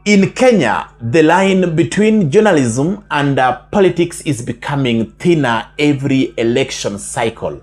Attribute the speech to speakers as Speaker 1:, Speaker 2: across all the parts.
Speaker 1: In Kenya, the line between journalism and politics is becoming thinner every election cycle.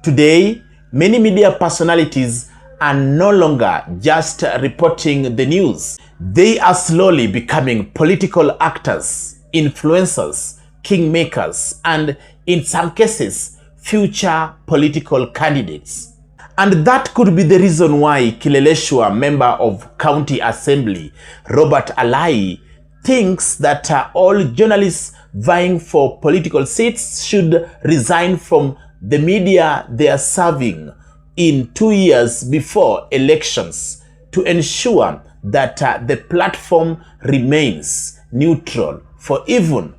Speaker 1: Today, many media personalities are no longer just reporting the news. They are slowly becoming political actors, influencers, kingmakers, and in some cases, future political candidates. And that could be the reason why Kileleshwa, member of County Assembly, Robert Alai, thinks that all journalists vying for political seats should resign from the media they are serving in 2 years before elections to ensure that the platform remains neutral for even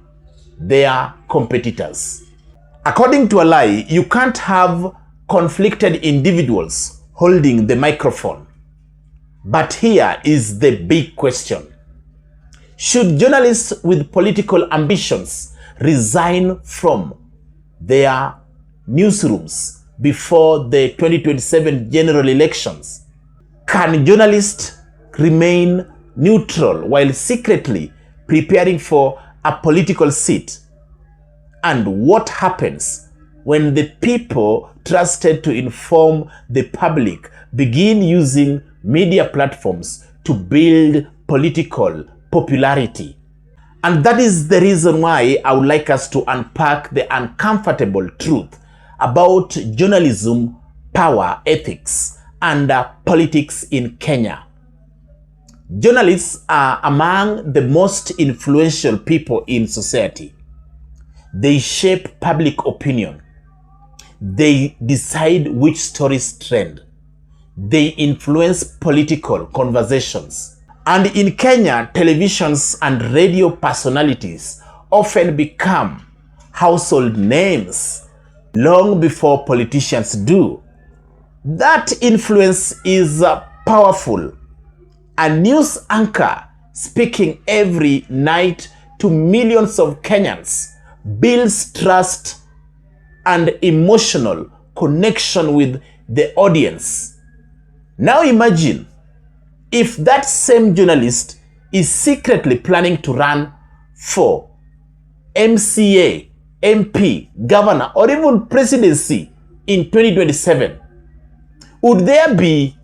Speaker 1: their competitors. According to Alai, you can't have conflicted individuals holding the microphone. But here is the big question. Should journalists with political ambitions resign from their newsrooms before the 2027 general elections? Can journalists remain neutral while secretly preparing for a political seat? And what happens when the people trusted to inform the public begin using media platforms to build political popularity? And that is the reason why I would like us to unpack the uncomfortable truth about journalism, power, ethics, and politics in Kenya. Journalists are among the most influential people in society. They shape public opinion. They decide which stories trend. They influence political conversations. And in Kenya, televisions and radio personalities often become household names long before politicians do. That influence is powerful. A news anchor speaking every night to millions of Kenyans builds trust and emotional connection with the audience. Now imagine if that same journalist is secretly planning to run for MCA, MP, governor, or even presidency in 2027. Would there be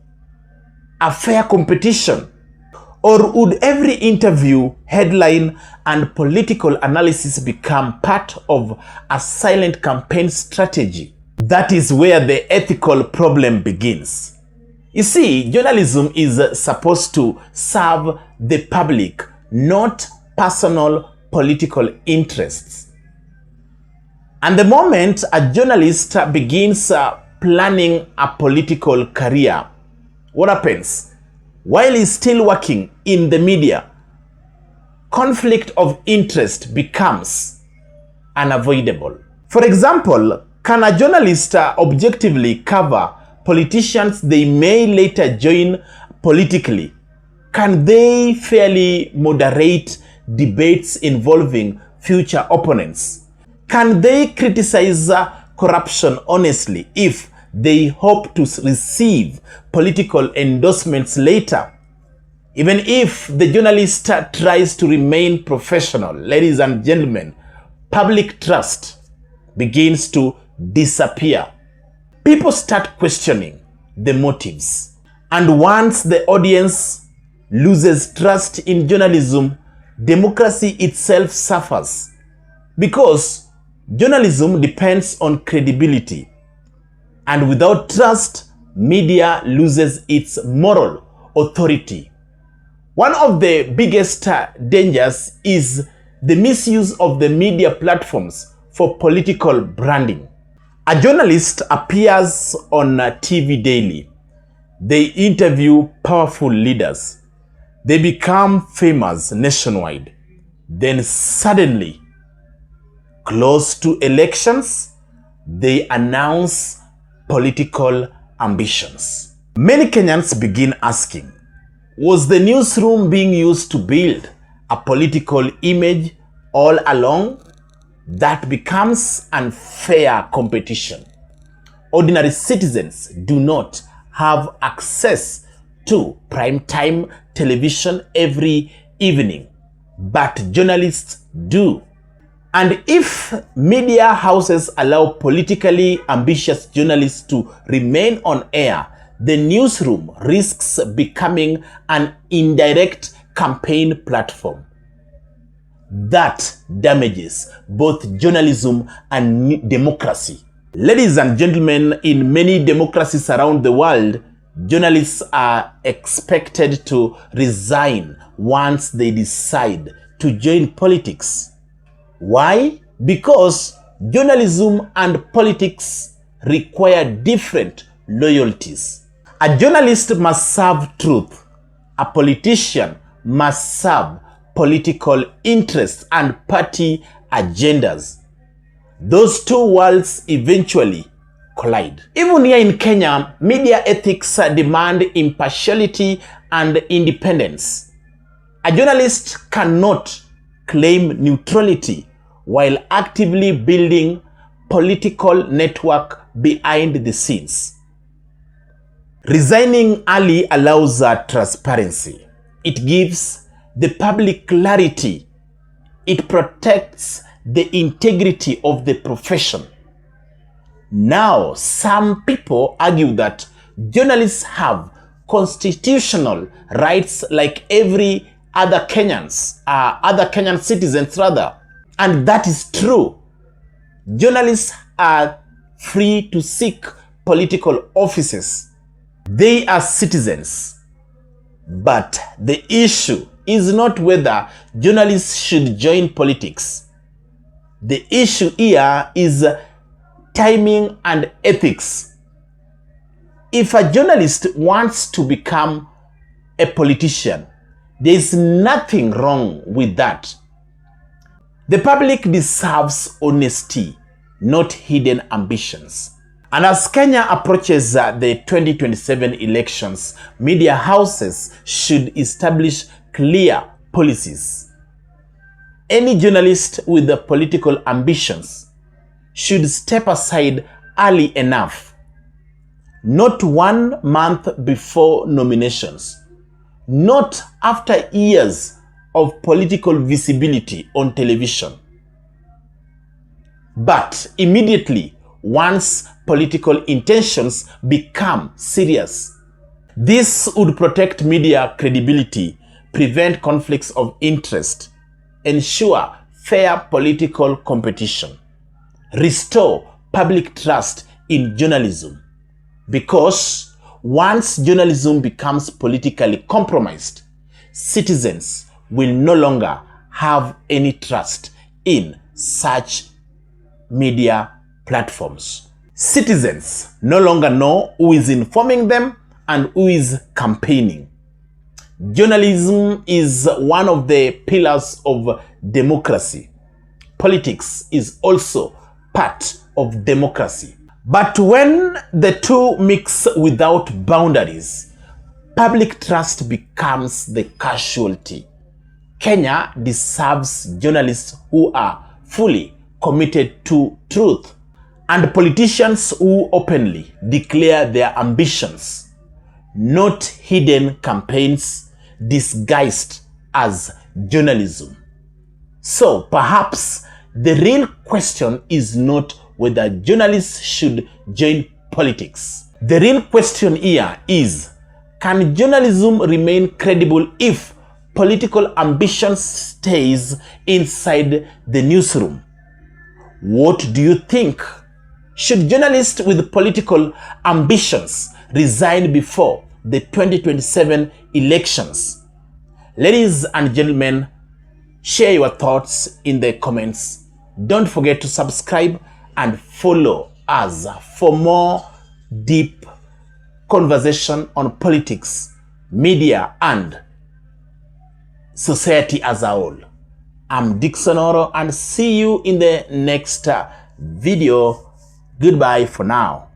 Speaker 1: a fair competition? Or would every interview, headline, and political analysis become part of a silent campaign strategy? That is where the ethical problem begins. You see, journalism is supposed to serve the public, not personal political interests. And the moment a journalist begins planning a political career, what happens? While he's still working in the media, conflict of interest becomes unavoidable. For example, can a journalist objectively cover politicians they may later join politically? Can they fairly moderate debates involving future opponents? Can they criticize corruption honestly if they hope to receive political endorsements later? Even if the journalist tries to remain professional, ladies and gentlemen, public trust begins to disappear. People start questioning the motives. And once the audience loses trust in journalism, democracy itself suffers. Because journalism depends on credibility. And without trust, media loses its moral authority. One of the biggest dangers is the misuse of the media platforms for political branding. A journalist appears on TV daily. They interview powerful leaders. They become famous nationwide. Then suddenly, close to elections, they announce political ambitions. Many Kenyans begin asking, was the newsroom being used to build a political image all along? That becomes unfair competition. Ordinary citizens do not have access to primetime television every evening, but journalists do. And if media houses allow politically ambitious journalists to remain on air, the newsroom risks becoming an indirect campaign platform that damages both journalism and democracy. Ladies and gentlemen, in many democracies around the world, journalists are expected to resign once they decide to join politics. Why? Because journalism and politics require different loyalties. A journalist must serve truth. A politician must serve political interests and party agendas. Those two worlds eventually collide. Even here in Kenya, media ethics demand impartiality and independence. A journalist cannot claim neutrality while actively building political network behind the scenes. Resigning early allows transparency. It gives the public clarity. It protects the integrity of the profession. Now, some people argue that journalists have constitutional rights like every other Kenyan citizens rather. And that is true. Journalists are free to seek political offices. They are citizens. But the issue is not whether journalists should join politics. The issue here is timing and ethics. If a journalist wants to become a politician, there is nothing wrong with that. The public deserves honesty, not hidden ambitions. And as Kenya approaches the 2027 elections, media houses should establish clear policies. Any journalist with the political ambitions should step aside early enough, not 1 month before nominations, not after years of political visibility on television, but immediately once political intentions become serious. This would protect media credibility, prevent conflicts of interest, ensure fair political competition, restore public trust in journalism. Because once journalism becomes politically compromised, citizens will no longer have any trust in such media platforms. Citizens no longer know who is informing them and who is campaigning. Journalism is one of the pillars of democracy. Politics is also part of democracy. But when the two mix without boundaries, public trust becomes the casualty. Kenya deserves journalists who are fully committed to truth and politicians who openly declare their ambitions, not hidden campaigns disguised as journalism. So perhaps the real question is not whether journalists should join politics. The real question here is, can journalism remain credible if political ambition stays inside the newsroom? What do you think? Should journalists with political ambitions resign before the 2027 elections? Ladies and gentlemen, share your thoughts in the comments. Don't forget to subscribe and follow us for more deep conversation on politics, media, and society as a whole. I'm Dixon Oro, and see you in the next video. Goodbye for now.